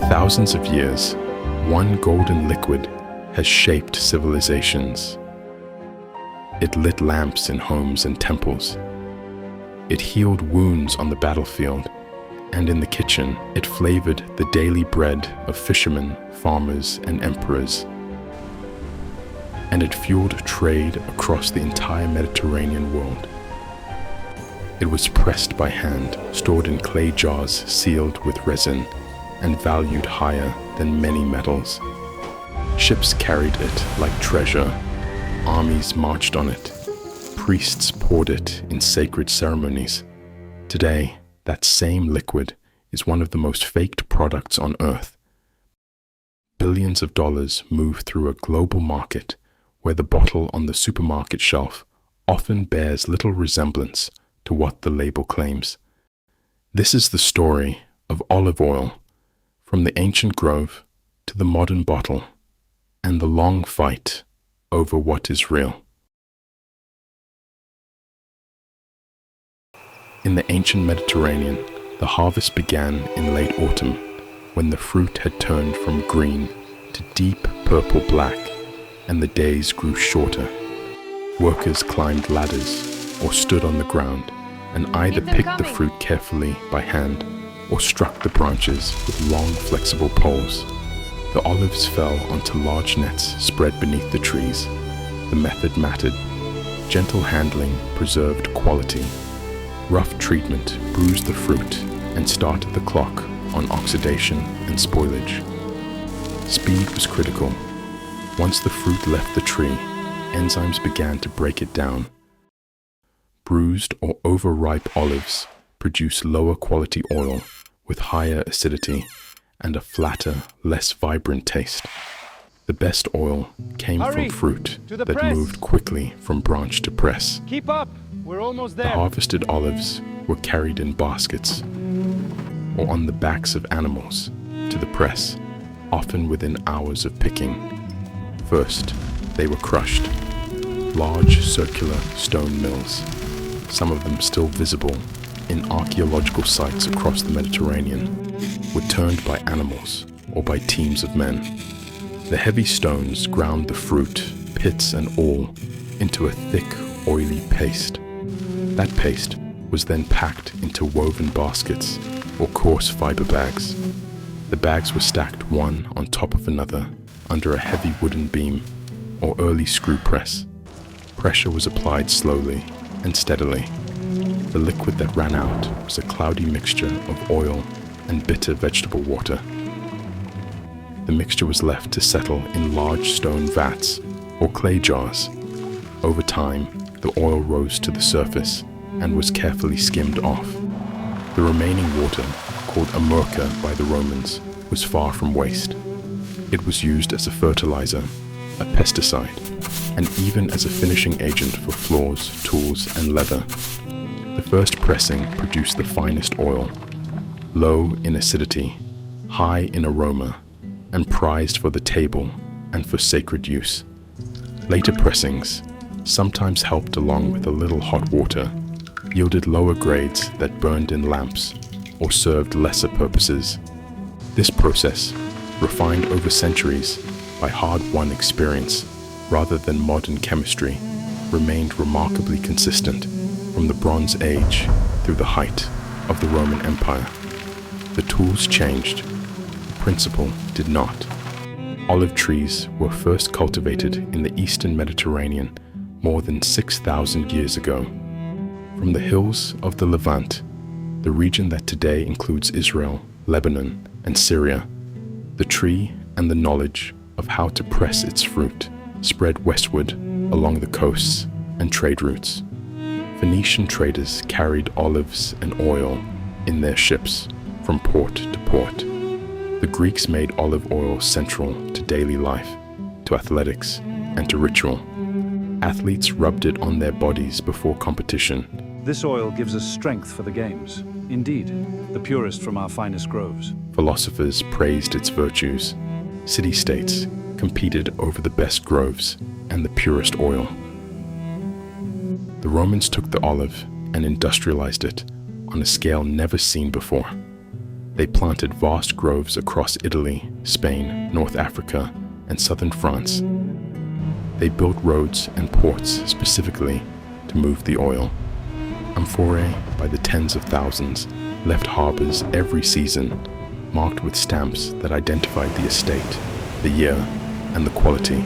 thousands of years, one golden liquid has shaped civilizations. It lit lamps in homes and temples. It healed wounds on the battlefield, and in the kitchen, it flavored the daily bread of fishermen, farmers, and emperors. And it fueled trade across the entire Mediterranean world. It was pressed by hand, stored in clay jars sealed with resin, and valued higher than many metals. Ships carried it like treasure. Armies marched on it. Priests poured it in sacred ceremonies. Today, that same liquid is one of the most faked products on Earth. Billions of dollars move through a global market where the bottle on the supermarket shelf often bears little resemblance to what the label claims. This is the story of olive oil, from the ancient grove to the modern bottle, and the long fight over what is real. In the ancient Mediterranean, the harvest began in late autumn, when the fruit had turned from green to deep purple-black, and the days grew shorter. Workers climbed ladders or stood on the ground and either picked the fruit carefully by hand or struck the branches with long, flexible poles. The olives fell onto large nets spread beneath the trees. The method mattered. Gentle handling preserved quality. Rough treatment bruised the fruit and started the clock on oxidation and spoilage. Speed was critical. Once the fruit left the tree, enzymes began to break it down. Bruised or overripe olives produce lower quality oil with higher acidity and a flatter, less vibrant taste. The best oil came from fruit that moved quickly from branch to press. Keep up, we're almost there. The harvested olives were carried in baskets or on the backs of animals to the press, often within hours of picking. First, they were crushed. Large circular stone mills, some of them still visible in archaeological sites across the Mediterranean, were turned by animals or by teams of men. The heavy stones ground the fruit, pits and all, into a thick, oily paste. That paste was then packed into woven baskets or coarse fiber bags. The bags were stacked one on top of another under a heavy wooden beam or early screw press. Pressure was applied slowly and steadily. The liquid that ran out was a cloudy mixture of oil and bitter vegetable water. The mixture was left to settle in large stone vats or clay jars. Over time, the oil rose to the surface and was carefully skimmed off. The remaining water, called amurca by the Romans, was far from waste. It was used as a fertilizer, a pesticide, and even as a finishing agent for floors, tools, and leather. The first pressing produced the finest oil, low in acidity, high in aroma, and prized for the table and for sacred use. Later pressings, sometimes helped along with a little hot water, yielded lower grades that burned in lamps or served lesser purposes. This process, refined over centuries by hard-won experience rather than modern chemistry, remained remarkably consistent from the Bronze Age through the height of the Roman Empire. The tools changed, the principle did not. Olive trees were first cultivated in the eastern Mediterranean more than 6,000 years ago. From the hills of the Levant, the region that today includes Israel, Lebanon, and Syria, the tree and the knowledge of how to press its fruit spread westward along the coasts and trade routes. Phoenician traders carried olives and oil in their ships from port to port. The Greeks made olive oil central to daily life, to athletics, and to ritual. Athletes rubbed it on their bodies before competition. This oil gives us strength for the games. Indeed, the purest from our finest groves. Philosophers praised its virtues. City-states competed over the best groves and the purest oil. The Romans took the olive and industrialized it on a scale never seen before. They planted vast groves across Italy, Spain, North Africa, and southern France. They built roads and ports specifically to move the oil. Amphorae, by the tens of thousands, left harbors every season, marked with stamps that identified the estate, the year, and the quality.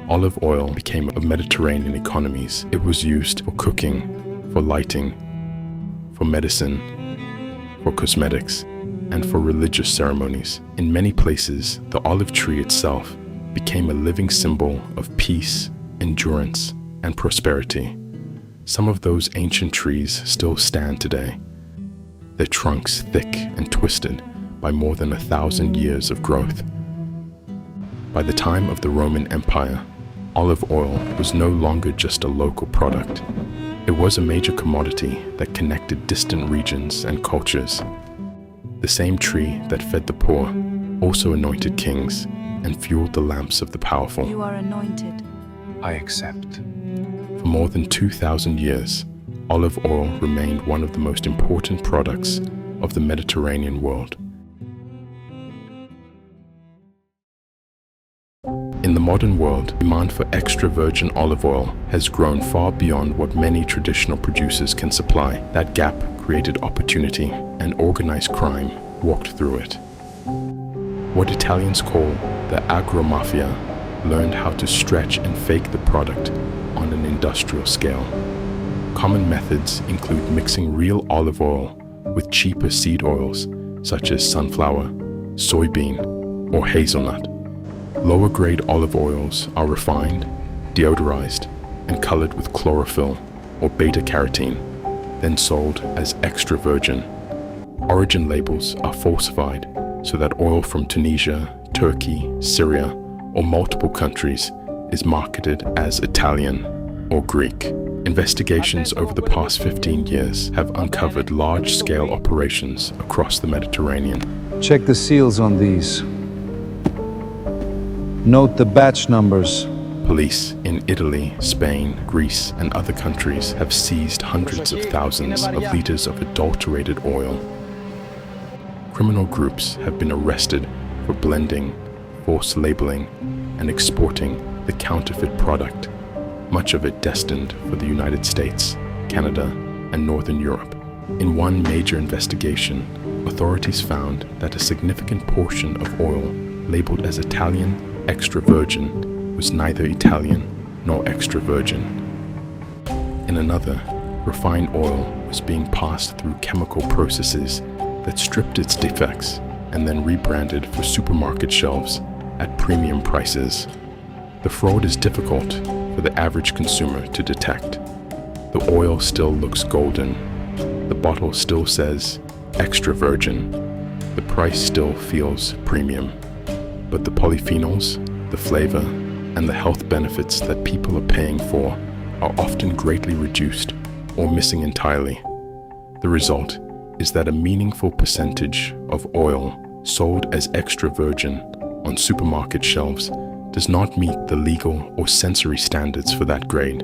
Olive oil became of Mediterranean economies. It was used for cooking, for lighting, for medicine, for cosmetics, and for religious ceremonies. In many places, the olive tree itself became a living symbol of peace, endurance, and prosperity. Some of those ancient trees still stand today, their trunks thick and twisted by more than 1,000 years of growth. By the time of the Roman Empire, olive oil was no longer just a local product. It was a major commodity that connected distant regions and cultures. The same tree that fed the poor also anointed kings and fueled the lamps of the powerful. You are anointed. I accept. For more than 2,000 years, olive oil remained one of the most important products of the Mediterranean world. In the modern world, demand for extra virgin olive oil has grown far beyond what many traditional producers can supply. That gap created opportunity, and organized crime walked through it. What Italians call the agromafia learned how to stretch and fake the product on an industrial scale. Common methods include mixing real olive oil with cheaper seed oils such as sunflower, soybean, or hazelnut. Lower-grade olive oils are refined, deodorized, and colored with chlorophyll or beta-carotene, then sold as extra virgin. Origin labels are falsified so that oil from Tunisia, Turkey, Syria, or multiple countries is marketed as Italian or Greek. Investigations over the past 15 years have uncovered large-scale operations across the Mediterranean. Check the seals on these. Note the batch numbers. Police in Italy, Spain, Greece, and other countries have seized hundreds of thousands of liters of adulterated oil. Criminal groups have been arrested for blending, false labeling, and exporting the counterfeit product, much of it destined for the United States, Canada, and Northern Europe. In one major investigation, authorities found that a significant portion of oil labeled as Italian extra virgin was neither Italian nor extra virgin. In another, refined oil was being passed through chemical processes that stripped its defects and then rebranded for supermarket shelves at premium prices. The fraud is difficult for the average consumer to detect. The oil still looks golden. The bottle still says extra virgin. The price still feels premium. But the polyphenols, the flavor, and the health benefits that people are paying for are often greatly reduced or missing entirely. The result is that a meaningful percentage of oil sold as extra virgin on supermarket shelves does not meet the legal or sensory standards for that grade.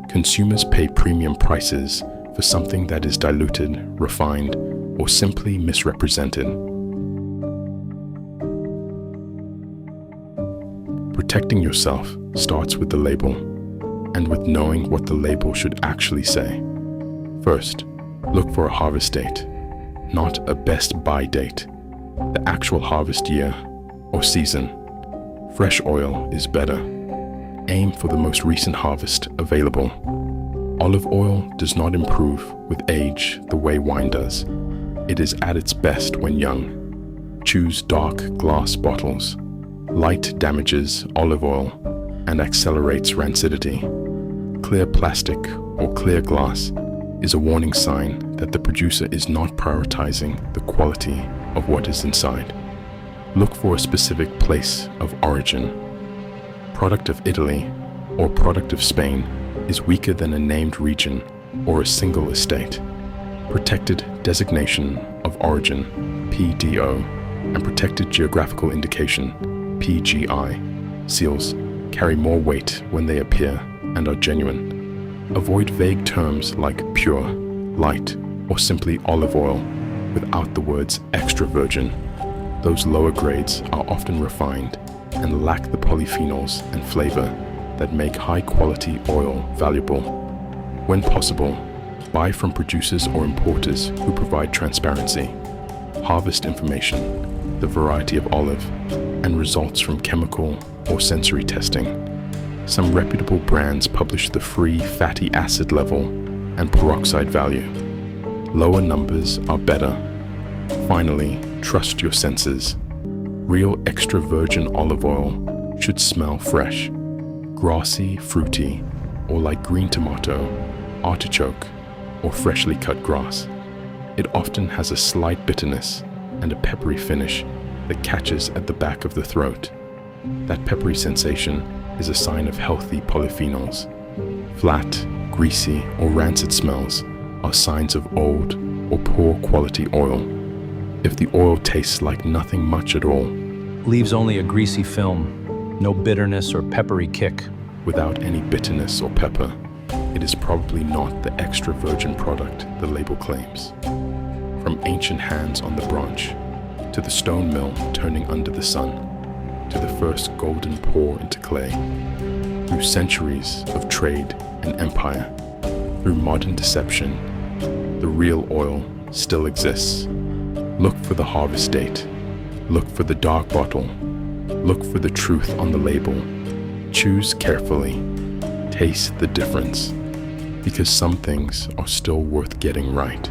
Consumers pay premium prices for something that is diluted, refined, or simply misrepresented. Protecting yourself starts with the label, and with knowing what the label should actually say. First, look for a harvest date, not a best buy date, the actual harvest year or season. Fresh oil is better. Aim for the most recent harvest available. Olive oil does not improve with age the way wine does. It is at its best when young. Choose dark glass bottles. Light damages olive oil and accelerates rancidity. Clear plastic or clear glass is a warning sign that the producer is not prioritizing the quality of what is inside. Look for a specific place of origin. Product of Italy or product of Spain is weaker than a named region or a single estate. Protected designation of origin, PDO, and protected geographical indication, PGI, seals carry more weight when they appear and are genuine. Avoid vague terms like pure, light, or simply olive oil without the words extra virgin. Those lower grades are often refined and lack the polyphenols and flavor that make high-quality oil valuable. When possible, buy from producers or importers who provide transparency, harvest information, the variety of olive, and results from chemical or sensory testing. Some reputable brands publish the free fatty acid level and peroxide value. Lower numbers are better. Finally, trust your senses. Real extra virgin olive oil should smell fresh, grassy, fruity, or like green tomato, artichoke, or freshly cut grass. It often has a slight bitterness and a peppery finish that catches at the back of the throat. That peppery sensation is a sign of healthy polyphenols. Flat, greasy, or rancid smells are signs of old or poor quality oil. If the oil tastes like nothing much at all, Leaves only a greasy film, no bitterness or peppery kick. without any bitterness or pepper, it is probably not the extra virgin product the label claims. From ancient hands on the branch, to the stone mill turning under the sun, to the first golden pour into clay, through centuries of trade and empire, through modern deception, the real oil still exists. Look for the harvest date. Look for the dark bottle. Look for the truth on the label. Choose carefully. Taste the difference, because some things are still worth getting right.